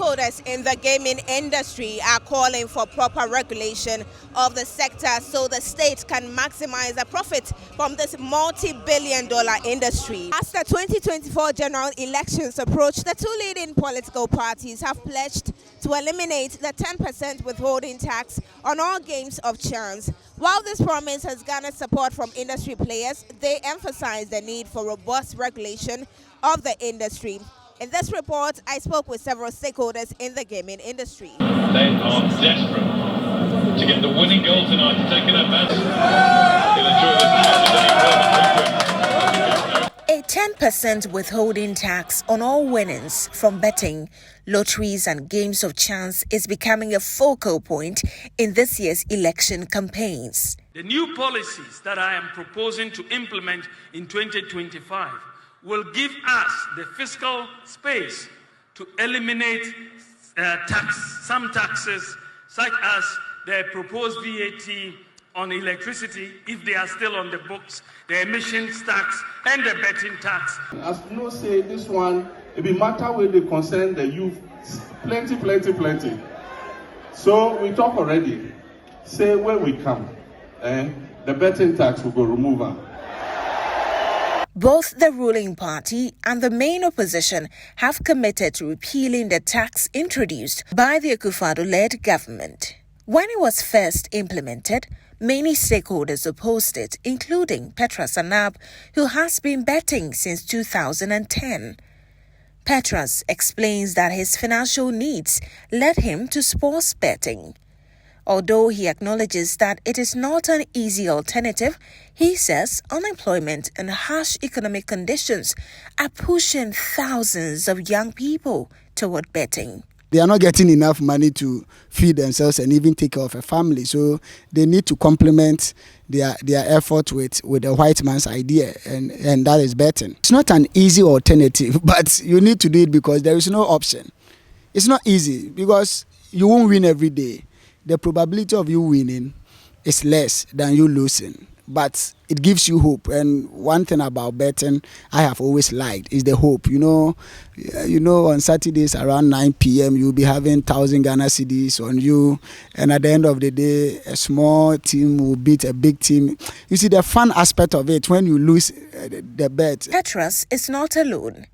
stakeholders in the gaming industry are calling for proper regulation of the sector so the state can maximize the profit from this multi-billion-dollar industry. As the 2024 general elections approach, the two leading political parties have pledged to eliminate the 10% withholding tax on all games of chance. While this promise has garnered support from industry players, they emphasize the need for robust regulation of the industry. In this report, I spoke with several stakeholders in the gaming industry. They are desperate to get the winning goal tonight to take an advantage. A 10% withholding tax on all winnings from betting, lotteries and games of chance is becoming a focal point in this year's election campaigns. The new policies that I am proposing to implement in 2025 will give us the fiscal space to eliminate some taxes, such as the proposed VAT on electricity, if they are still on the books, the emissions tax, and the betting tax. As you know, say this one, it be matter where they concern the youth, plenty. So we talk already. Say when we come, the betting tax will go removal. Both the ruling party and the main opposition have committed to repealing the tax introduced by the Akufo-Addo-led government. When it was first implemented, many stakeholders opposed it, including Petras Anab, who has been betting since 2010. Petras explains that his financial needs led him to sports betting. Although he acknowledges that it is not an easy alternative, he says unemployment and harsh economic conditions are pushing thousands of young people toward betting. They are not getting enough money to feed themselves and even take care of a family. So they need to complement their effort with the white man's idea, and that is betting. It's not an easy alternative, but you need to do it because there is no option. It's not easy because you won't win every day. The probability of you winning is less than you losing, but it gives you hope. And one thing about betting I have always liked is the hope. You know, on Saturdays around 9 p.m. you'll be having 1,000 Ghana cedis on you, and at the end of the day, a small team will beat a big team. You see the fun aspect of it when you lose the bet. Petras is not alone.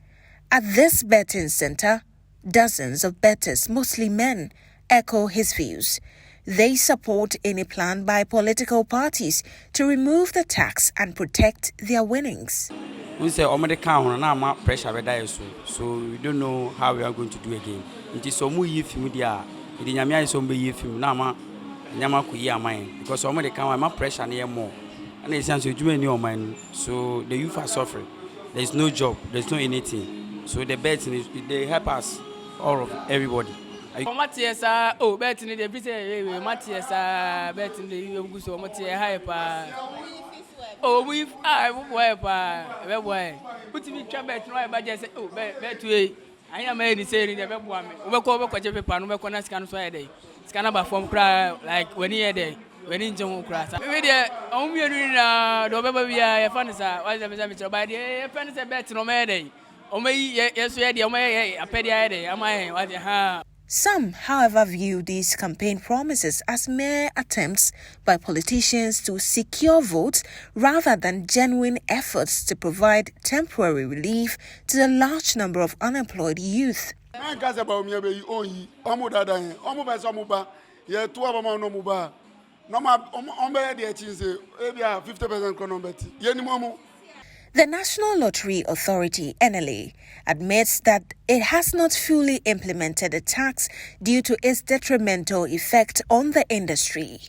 At this betting center, dozens of bettors, mostly men, echo his views. They support any plan by political parties to remove the tax and protect their winnings. We say pressure so we don't know how we are going to do again. It is so much because pressure near more. And it's so the youth are suffering. There is no job, there's no anything. So the bets they help us, all of everybody. Oh, betting the business, Matthias, betting the Augusto, Matthias, hyper. Oh, we've why? Put me bet, no, but just oh, bet way. I am made saying the web woman. We call a Japan, we can scan Friday. Scan about from cry like when he a day, when in John Crass. Only the we are a fancy, why the by the fancy bet no matter. Oh, may yes, ready, oh, may a petty idea. Am I what you Some, however, view these campaign promises as mere attempts by politicians to secure votes rather than genuine efforts to provide temporary relief to the large number of unemployed youth. The National Lottery Authority, NLA, admits that it has not fully implemented the tax due to its detrimental effect on the industry.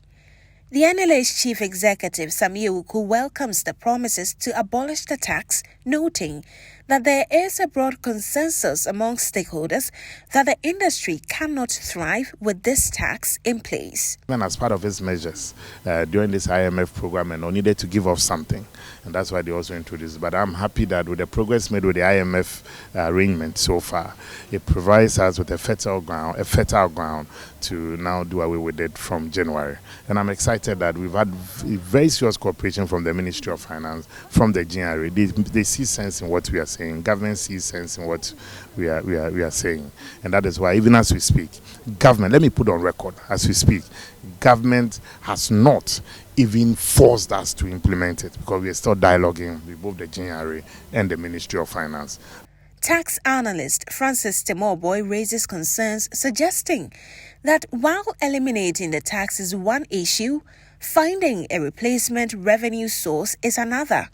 The NLA's chief executive, Samia Uku, welcomes the promises to abolish the tax, noting that there is a broad consensus among stakeholders that the industry cannot thrive with this tax in place. And as part of its measures during this IMF program, and needed to give up something, and that's why they also introduced it. But I'm happy that with the progress made with the IMF arrangement so far, it provides us with a fertile ground to now do away with it from January. And I'm excited that we've had very serious cooperation from the Ministry of Finance, from the GRA. They see see sense in what we are saying. Government sees sense in what we are saying. And that is why, even as we speak, government, let me put on record, as we speak, government has not even forced us to implement it, because we are still dialoguing with both the GNRA and the Ministry of Finance. Tax analyst Francis Temoboy raises concerns, suggesting that while eliminating the tax is one issue, finding a replacement revenue source is another.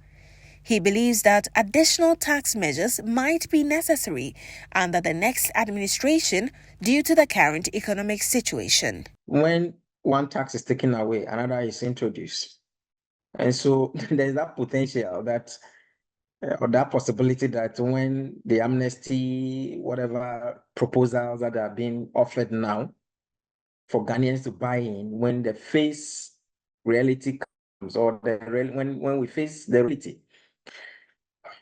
He believes that additional tax measures might be necessary under the next administration due to the current economic situation. When one tax is taken away, another is introduced. And so there's that potential that, or that possibility that when the amnesty, whatever proposals that are being offered now for Ghanaians to buy in, when the face reality comes, or when we face the reality,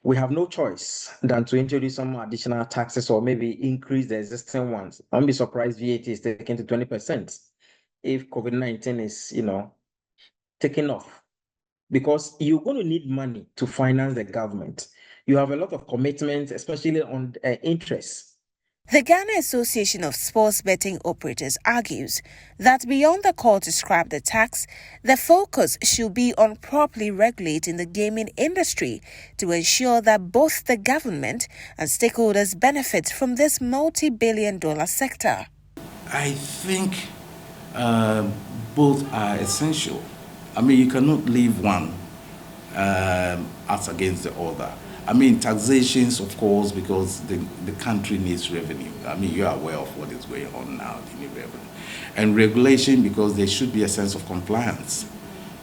we have no choice than to introduce some additional taxes or maybe increase the existing ones. I won't be surprised VAT is taken to 20% if COVID-19 is, taken off, because you're going to need money to finance the government. You have a lot of commitments, especially on interest. The Ghana Association of Sports Betting Operators argues that beyond the call to scrap the tax, the focus should be on properly regulating the gaming industry to ensure that both the government and stakeholders benefit from this multi-billion-dollar sector. I think both are essential. I mean, you cannot leave one as against the other. I mean, taxations, of course, because the country needs revenue. I mean, you are aware of what is going on now, they need revenue. And regulation, because there should be a sense of compliance,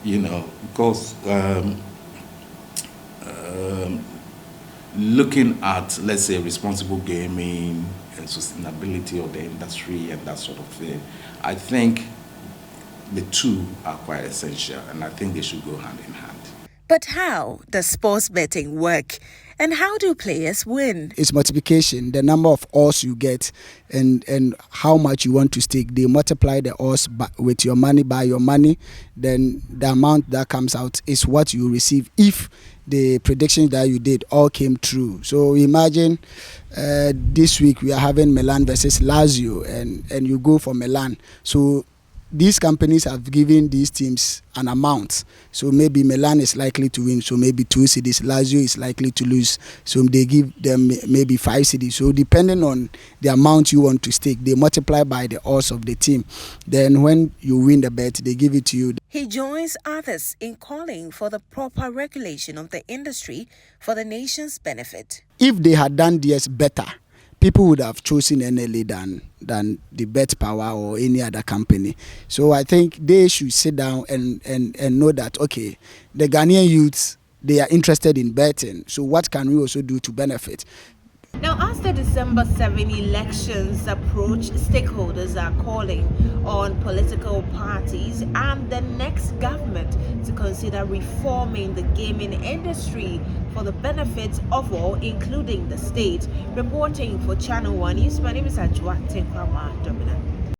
because looking at, let's say, responsible gaming and sustainability of the industry and that sort of thing, I think the two are quite essential, and I think they should go hand in hand. But how does sports betting work, and how do players win? It's multiplication, the number of odds you get and how much you want to stake. They multiply the odds with your money, by your money, then the amount that comes out is what you receive if the predictions that you did all came true. So imagine this week we are having Milan versus Lazio, and you go for Milan. So these companies have given these teams an amount. So maybe Milan is likely to win, so maybe 2 cities. Lazio is likely to lose, so they give them maybe 5 cities. So depending on the amount you want to stake, they multiply by the odds of the team. Then when you win the bet, they give it to you. He joins others in calling for the proper regulation of the industry for the nation's benefit. If they had done this better, people would have chosen NLA than the Bet Power or any other company. So I think they should sit down and know that, okay, the Ghanaian youths, they are interested in betting. So what can we also do to benefit? Now, as the December 7 elections approach, stakeholders are calling on political parties and the next government to consider reforming the gaming industry for the benefit of all, including the state. Reporting for ChannelOne News, my name is Ajwa Tenkrama Domina.